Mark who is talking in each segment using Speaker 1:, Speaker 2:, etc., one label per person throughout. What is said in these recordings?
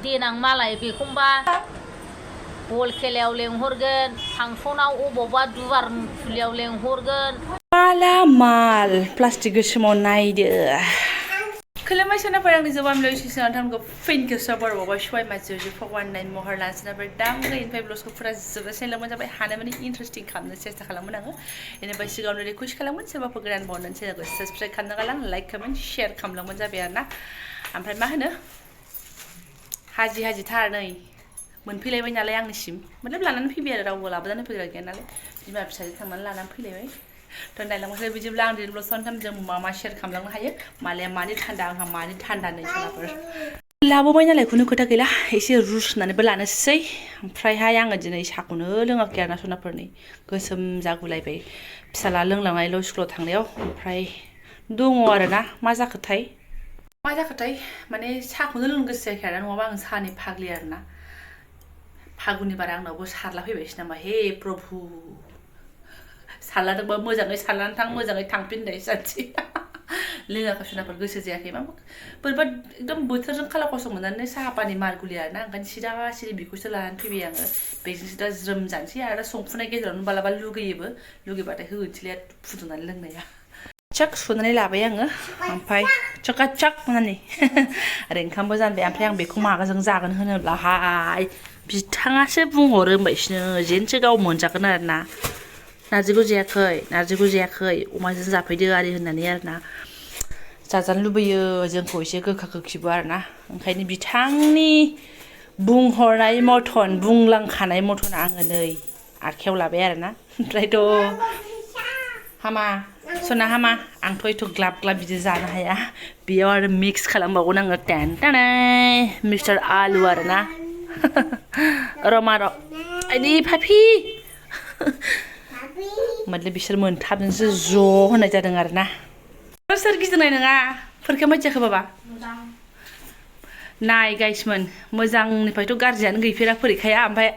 Speaker 1: देनां मालाय बेखौबा बल खेलायाव लेंहरगोन फांसनाव अबावबा दुवार खुलियाव लेंहरगोन
Speaker 2: माला माल प्लास्टिक गोसोमाव नायदो खुलुमबाय सोनाफोर आंनि जोबाम लोगोसेनो थांगौ फिनखौ सबारबावबाय सबाय मानसिजों फगवान नाइन महर लानसिनाफोर दांगैनिफ्राय ब्लसखौ फुरा जोबजासे लोंमोन जाबाय हानाय माने इन्टारेस्टिं खालामनो सेस्था खालामोन आङो बेनिफ्राय सिगाङावनो रिकुवेस्ट खालामगोन सोरबाफोर गोदान बावनानै चेनेलखौ साबस्क्राइब खालामनो गालां लाइक कमेन्ट शेयार खालामलांबानो जाबाय आरो ना ओमफ्राय मा होनो हाजि थार नै मोनफैलायबाय नालाय आंनिसिम मतलब लानानै फैबाय आरो रावबो लाबोनानै फैग्रा गैया नालाय बिमा फिसाजो थांनानै लानानै फैलायबाय थ' नायलांबासो बिदिब्ला आं दिनै ब्लग सानथाम जों मा शेयार खालामलांनो हायो मालाया मानि थान्दा आंहा मानि थान्दा नै सोनाफोर लाबोबाय नालाय खुनु खोथा गैला एसे रुस होनानैबो लानोसै ओमफ्रायहाय आङो दिनै साहाखौनो लोङाखै आरोना सनाफोरनि गोसोम जागुलायबाय फिसाला लोंलांनायल' स्कुलाव थांनायाव ओमफ्राय दङ आरोना मा जाखोथाय माने साहाखौनो लोंनो गोसो जायाखै आरोना नङाबा आं साहानि फाग्लि आरोना फागुननि बारा आंनावबो सारला फैबायसो नामा हे प्रभु सारलादोंबा मोजाङै सारनानै थां मोजाङै थांफिननाय सानसे लोङाखै सोनाफोर गोसो जायाखै मा बोरैबा एकदम बोथोरजों खाला खस मोननानै साहा पानि मारगुलि आरोना ओंखायनो सिदा सिरि बेखौसो लानानै फैबाय आङो बेजोंसो दा ज्रोम जानोसै आरो संफुनाय गेजेरावनो मालाबा लुगैबाथाय होनोसैलाय फुदुंनानै लोंनाया चक सुनानै लाबाय आङो ओमफ्राय चकाचक होननानै आरो ओंखामबो जानबाय ओमफ्राय आं बेखौ माबाजों जागोन होनोब्लाहाय बिथाङासो बुंहरो होनबायसिनो जेनसो गाव मोनजागोन आरोना नारजिखौ जायाखै अमाजों जाफैदो आरि होननानै आरोना जाजानो लुबैयो जोंखौ एसे गोखा गोखिबो आरोना ओंखायनो बिथांनि बुंहरनाय मथन बुंलांखानाय मथन आङो नै आखायाव लाबाय आरोना ओमफ्रायथ' हामा सना हामा आंथ' एथ' ग्लाब ग्लाब बिदि जानो हाया बेयाव आरो मिक्स खालामबावगोन आङो टेन मिस्टार आलु आरोना रमार' आइदि फाफि मतलब बिसोर मोनथामजोंसो ज' होनाय जादों आरोना सोर गिदिंनाय नङा फोरखौ मिथियाखै बाबा नाय गाइसमोन मोजांनिफ्रायथ' गाज्रियानो गैफेरा फरिखाया ओमफ्राय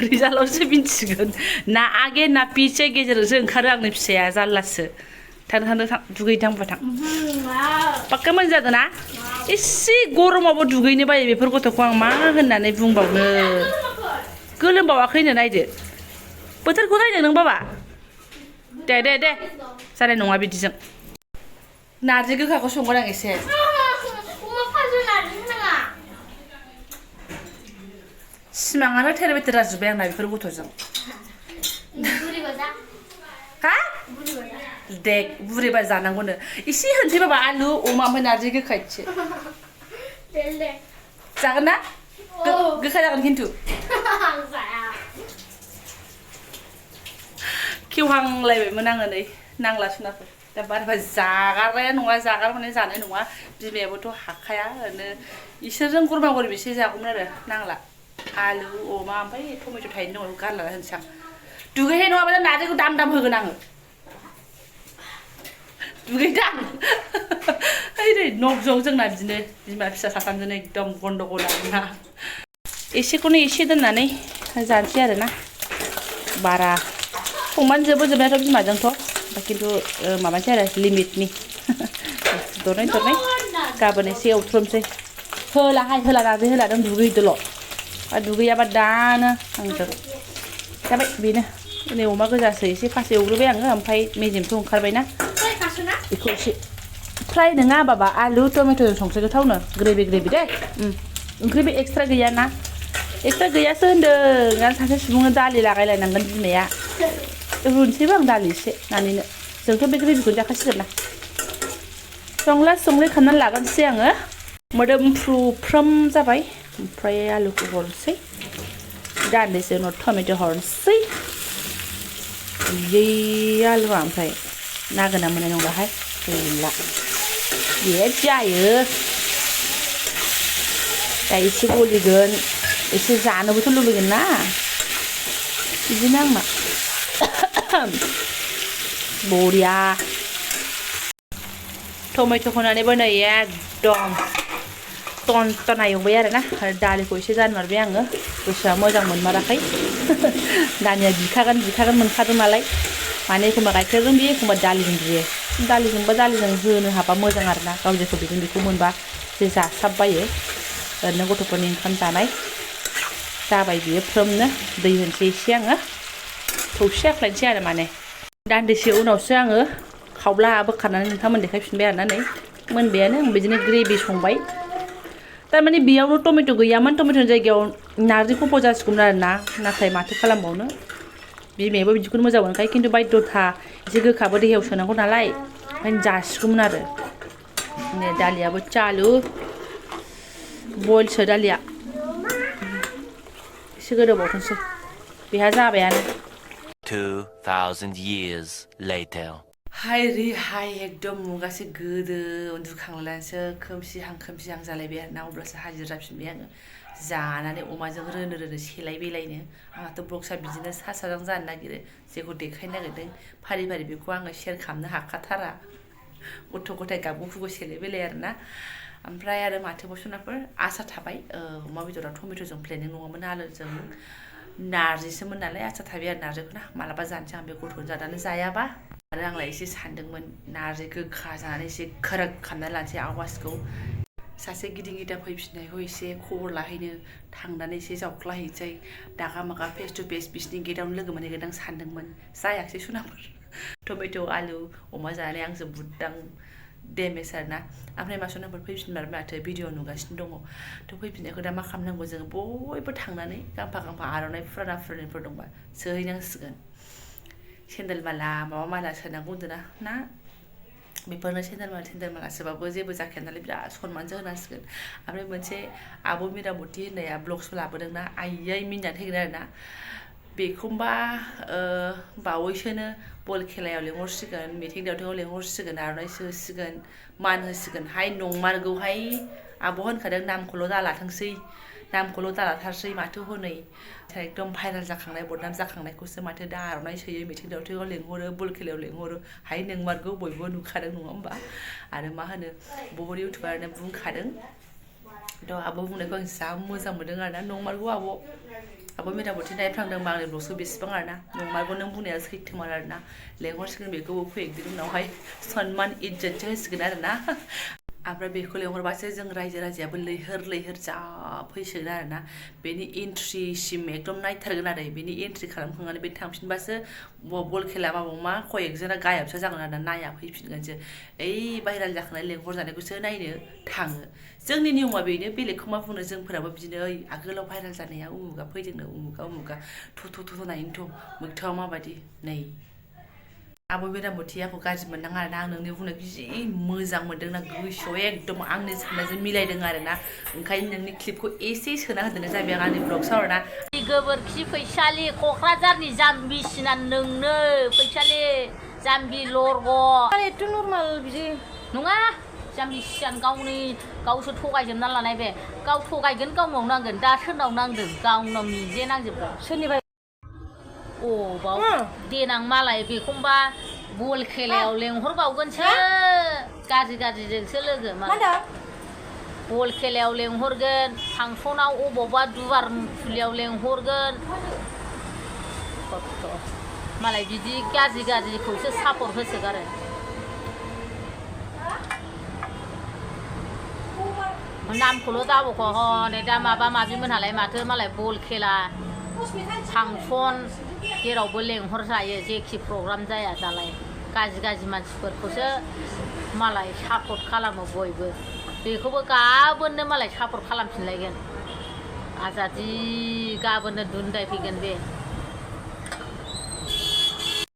Speaker 2: रिजाल्टआवसो मिन्थिगोन ना आगे ना पिछे गेजेरावसो ओंखारो आंनि फिसाया जारलासो थां दुगैथां थां पाक्का मोजां जादों ना एसे गरमावबो दुगैनो बायो बेफोर गथ'खौ आं मा होननानै बुंबावनो गोलोमबावाखैनो नायदो बोथोरखौ नायदो नों बाबा दे जानाय नङा बिदिजों नारजि गोखाखौ संगोन आं एसे सिमाङानो थेर बेथेर जाजोब्बाय आंना बेफोर गथ'जों हा दे बुरैबा जानांगौनो एसे होनसै बाबा आलु अमा ओमफ्राय नारजि गोखा एसे जागोन ना गोखा जागोन खिन्थु खेवहांलायबायमोन आङो नै नांला सुनाफोर दा बारबा जागारनाया नङा जागारनानै जानाय नङा बिमायाबोथ' हाखाया ओरैनो इसोरजों गरमा गरम एसे जागौमोन आरो नांला आलु अमा ओमफ्राय टमेट' थायैनो दङ गारलाना होनोसै आं दुगैहाय नङाबा नारजिखौ दाम होगोन आङो दुगैदां ओइ नै न'जों जोंना बिदिनो बिमा फिसा साथामजों एकदम गन्डगल आरोना एसेखौनो एसे दोननानै जानोसै आरोना बारा संबानो जोबनायाथ' बिमाजोंथ' खिन्थु माबानोसै आरो लिमिटनि दरनै गाबोन एसे एवथ्रमसै होला नारजि होला नों दुगैहैदोल' आरो दुगैयाबा दानो आंजों जाबाय बेनो नै अमा गोजासो एसे फार्स्ट एवग्रोबाय आङो ओमफ्राय मेजेमथ' ओंखारबायना बेखौ एसे फ्राय नङा बाबा आलु टमेट'जों संख्रि गोथावनो ग्रेभि दे ओंख्रिबो एक्सट्रा गैयाना एक्सट्रा गैयासो होन्दों आं सासे सुबुंनो दालि लागायलायनांगोन बिमाया रुनोसैबो आं दालि एसे नानिनो जोंथ' बे ग्रेभिखौनो जाखासिगोन ना संग्रै खालामनानै लागोनसै आङो मोदोमफ्रुफ्रोम जाबाय ओमफ्राय आलुखौ हरनोसै दान्दिसे उनाव टमेट' हरनोसै आलुआ ओमफ्राय नागोना मोननाय नंलाहाय गैला बे जायो दा एसे गलिगोन एसे जानोबोथ' लुबैगोन ना बिदिनो आंना बरिया टमेट' होनानैबो नै एकदम टनटना एवबाय आरोना आरो दालिखौ एसे जानमारबाय आङो गोसोआ मोजां मोनमाराखै दानिया बिखागोन मोनखादों नालाय माने एखमबा गाइखेरजों बियो एखमबा दालिजों बियो दालिजों होनो हाबा मोजां आरोना गाव जेखौ बिदों बेखौ मोनबा जे जासाबबायो ओरैनो गथ'फोरनि ओंखाम जानाय जाबाय बियो फ्रोमनो दै होनसै एसे आङो थौसि आख्लायनोसै आरो माने दान्दिसे उनावसो आङो खावब्ला बोखारनानै नोंथांमोन देखायफिनबाय आरोना नै मोनबायानो आं बिदिनो ग्रेभि संबाय तारमाने बेयावनो टमेट' गैयामोन टमेट'नि जायगायाव नारजि खफ' जासिगौमोन आरोना नाथाय माथो खालामबावनो बिमायाबो बिदिखौनो मोजां मोनखायो खिन्थु बायद्ध'था एसे गोखाबो देहायाव सोनांगौ नालाय ओंखायनो जासिगौमोन आरो नै दालियाबो चालु बइलसो दालिया एसे गोदौबावथोंसै बेहा जाबायानो
Speaker 3: 2000 years later
Speaker 2: हाय रे हाय एकदम मुगासे गोदो उन्दुखांलायनानैसो खोमसिहां जालायबाय आरोना अब्लासो हाजिर जाफिनबाय आङो जानानै अमाजों रोनो सेलाय बेलायनो आंहाथ' ब्लगसा बिदिनो सा साज्रां जानो नागिरो जेखौ देखायनो नागिरदों फारि फारि बेखौ आङो शेयार खालामनो हाखाथारा गथ' गथाय गाबगु खुगु सेलाय बेलाय आरोना ओमफ्राय आरो माथो बसनाफोर आसा थाबाय अमा बेदरा टमेट'जों प्लेनिं नङामोन आलुजों नारजिसोमोन नालाय आसा थाबाय आरो नारजिखौ ना मालाबा जानोसै आं बे गथ'नि जानानै जायाबा आरो आंलाय एसे सानदोंमोन नारजि गोखा जानानै एसे खोरोग खालामनानै लानोसै आवाजखौ सासे गिदिं गिदा फैफिननायखौ एसे खबर लाहैनो थांनानै एसे जावख्लाहैनोसै दागा मागा फेस टु फेस बिसिनि गेटआवनो लोगो मोनहैगोन आं सानदोंमोन जायाखिसै सनाफोर टमेट' आलु अमा जानानै आंजों बुद्दां डेमेज आरोना ओमफ्राय मा सनाफोर फैफिनबाय माथो भिडिअ नुगासिनो दङ थ' फैफिननायखौ दा मा खालामनांगौ जोङो बयबो थांनानै गांफा आर'नाइ फुराना फुरानिफोर दंबा सोहैनांसिगोन सेन्देल माला माबा माला सोनांगौ होन्दों ना बेफोरनो सेन्देल माला सोबाबो जेबो जाखाया नालाय बिराद सनमानसो होनांसिगोन ओमफ्राय मोनसे आब' मिरामति होननाया ब्लग्स लाबोदोंना आइयै मिनिनानै थैगोन आरोना बेखौबा बावैसोनो बल खेलायाव लेंहरसिगोन मिथिं दावथिङाव लेंहरसिगोन आर'नाइ सोसिगोन मान होसिगोन हाय नंमारगौहाय आब' होनखादों नामखौल' दालाथोंसै नामखौल' दालाथारसै माथो हनै एकदम भाइरेल जाखांनाय बदनाम जाखांनायखौसो माथो दा आर'नाइ सोयो मिथिं दावथिङाव लेंहरो बल खेलायाव लेंहरो हाय नोंमारगौ बयबो नुखादों नङा होमबा आरो मा होनो बहुत इउटुबारानो बुंखादों थ' आब' बुंनायखौ आं जा मोजां मोनदों आरोना नंमारगौ आब' मिरामति नायफ्लांदोंबा आंनि ब्लगसखौ बेसेबां आरोना नंमारगौ नों बुंनाया सैथोमार आरोना लेंहरसिगोन बेखौबो फैगोन उनावहाय सनमान इज्जतसो होसिगोन आरोना ओमफ्राय बेखौ लेंहरबासो जों रायजो राजायाबो लैहोर जा फैसिगोन आरोना बेनि एन्ट्रिसिम एकदम नायथारगोन आरो बेनि एन्ट्रि खालामखांनानै बे थांफिनबासो बल खेला माबा मा कयेकजना गायबसो जागोन आरोना नाया फैफिनगोनसो ओइ भाइरेल जाखांनाय लेंहरजानायखौसो नायनो थाङो जोंनि नियमा बेनो बेलेगखौ मा बुंनो जोंफोराबो बिदिनो ओइ आगोलाव भाइरेल जानाया उमुगा फैदोंनो उमुगा थ' नायनोथ' मोगथाङाव माबायदि नै आब' मिरामति आंखौ गाज्रि मोननाङा आरोना आं नोंनि बुंनायखौ जि मोजां मोनदों ना गोसोआव एकदम आंनि साननायजों मिलायदों आरोना ओंखायनो नोंनि क्लिपखौ एसे सोना होदेरनाय जाबाय आं आंनि ब्लगसाव आरोना
Speaker 1: गोबोरखि फैसालि क'क्राझारनि जाम्बिसिना नोंनो फैसालि जाम्बि लरग'
Speaker 2: एथ' नर्माल बिदि
Speaker 1: नङा जाम्बिसियान गावसो थगायजोबना लानाय बे गाव थगायगोन गावनाव नांगोन दा सोरनाव नांदों गावनाव निजे नांजोबगोन
Speaker 2: सोरनिबा
Speaker 1: बाव देनां मालाय बेखौबा बल खेलायाव लेंहरबावगोनसो गाज्रिजोंसो लोगो बल खेलायाव लेंहरगोन फांसनाव अबावबा दुवार खुलियाव लेंहरगोन मालाय बिदि गाज्रिखौसो सापर्ट होसोगारो नामखौल' दाबख' हनै दा माबि मोनहालाय माथो मालाय बल खेला फांसन जेरावबो लेंहरजायो जेखि प्रग्राम जाया दालाय गाज्रि मानसिफोरखौसो मालाय सापर्ट खालामो बयबो बेखौबो गाबोननो मालाय सापर्ट खालामफिनलायगोन आजादि गाबोननो दुन्दाय फैगोन बे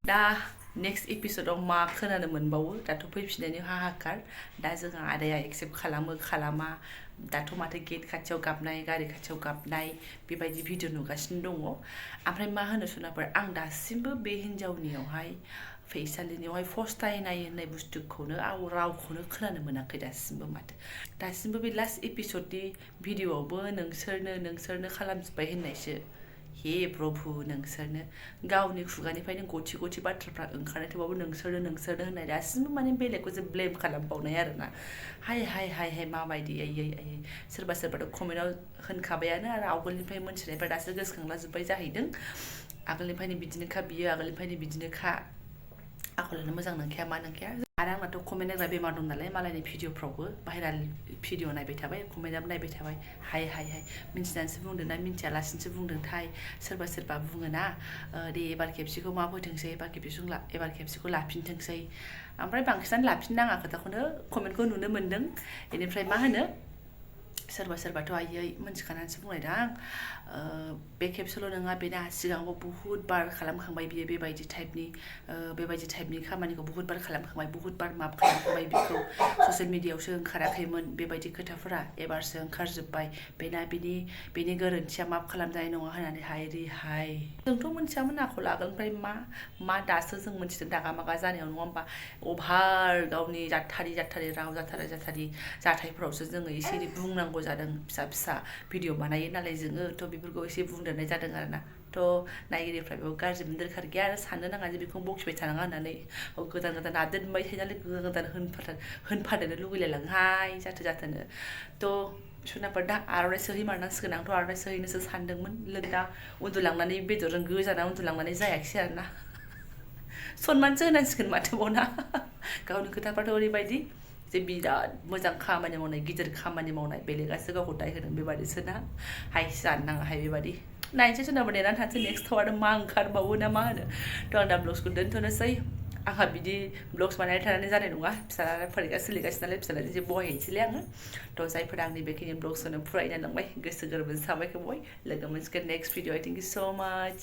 Speaker 2: दा नेक्स्ट एपिसोडआव मा खोनानो मोनबावो दाथ' फैफिननायनि हाहाकार दा जोंहा आदाया एक्सेप्ट खालामा दाथ' माथो गेट खाथियाव गाबनाय गारि खाथियाव गाबनाय बेबायदि भिडिअ नुगासिनो दङ ओमफ्राय मा होनो सनाफोर आं दासिमबो बे हिन्जावनियावहाय फैसालिनियावहाय फस्थायनाय होननाय बुस्थुखौनो आं रावखौनो खोनानो मोनाखै दासिमबो बे लास्ट एपिसडनि भिडिअआवबो नोंसोरनो खालामजोब्बाय होननायसो हे प्रभु नोंसोरनो गावनि खुगानिफ्रायनो गथि बाथ्राफ्रा ओंखारनाय थेवबाबो नोंसोरनो होननाय दासिमबो माने बेलेगखौ जों ब्लेम खालामबावनाय आरोना हाय माबायदि आयै सोरबाथ' कमेन्टआव होनखाबायानो आरो आवगोलनिफ्राय मोनथिनायफ्रा दासो गोसोखांला जोब्बाय जाहैदों आगोलनिफ्रायनो बिदिनोखा बियो आगोलनिफ्रायनो बिदिनोखा आखलानो मोजां नंखाया मा नंखाया आरो आंनाथ' कमेन्ट होग्रा बेमार दं नालाय मालायनि भिडिअफ्रावबो बाहेरा भिडिअ नायबाय थाबाय कमेन्टआबो नायबाय थाबाय हाय हाय हाय मिन्थिनानैसो बुंदों ना मिन्थियालासिनोसो बुंदोंथाय सोरबा बुङोना दे एबार खेबसेखौ मा फोथोंसै एबार खेबसेखौ लाफिनथोंसै ओमफ्राय बांसिनानो लाफिननाङा खोथाखौनो कमेन्टखौ नुनो मोन्दों बेनिफ्राय मा होनो सोरबाथ' आयै मोनथिखानानैसो बुंलायदां बे खेबसेल' नङा बेना सिगाङावबो बुहुत बार खालामखांबाय बियो बेबायदि टाइपनि खामानिखौ बुहुत बार खालामखांबाय बुहुत बार माफ खालामखांबाय बिखौ ससियेल मिडियायावसो ओंखाराखैमोन बेबायदि खोथाफोरा एबारसो ओंखारजोब्बाय बेना बेनि गोरोन्थिया माफ खालामजानाय नङा होननानै हाय जोंथ' मोनथियामोन आखल आगोलनिफ्राय मा दासो जों मोनथिदों दागा मागा जानायाव नङा होमबा अभार गावनि जाथारि राव जाथारि जाथायफोरावसो जोङो एसे एनै बुंनांगौ जादों फिसा भिडिअ बानायो नालाय जोङो थ' बेफोरखौ एसे बुंदेरनाय जादों आरोना थ' नायगिरिफ्रा बेयाव गाज्रि मोनदोरखार गैया आरो साननो नाङा जे बेखौ बखिबाय थानाङा होननानै गोदान आदोनबाय थायो नालाय गोदान होनफादेरनो लुगैलायलाङोहाय जाथोनो थ' सनाफोर दा आर'नाइ सोहैमारनांसिगोन आंथ' आर'नाइ सोहैनोसो सानदोंमोन दा उन्दुलांनानै बेदरजों गोजाना उन्दुलांनानै जायाखिसै आरोना सनमानसो होनांसिगोन माथो बावना गावनि खोथाफ्राथ' ओरैबायदि जे बिराद मोजां खामानि मावनाय गिदिर खामानि मावनाय बेलेगासो गावखौ दाय होदों बेबादिसोना हाय जानो नाङाहाय बेबादि नायनोसै सोरनाबा नेनानै थानोसै नेक्स्टआव आरो मा ओंखारबावो ना मा होनो थ' आं दा ब्लग्सखौ दोनथ'नोसै आंहा बिदि ब्लग्स बानायबाय थानानै जानाय नङा फिसाला फरिखा सोलिगासिनो नालाय फिसालाजों एसे बहायहैनोसैलै आङो थ' जायफोरा आंनि बेखिनि ब्लग्सखौनो फरायना लांबाय गोसो गोरबोजों साबायखर बावबाय लोगो मोनसिगोन नेक्स्ट भिडिअ थेंक इउ स' माच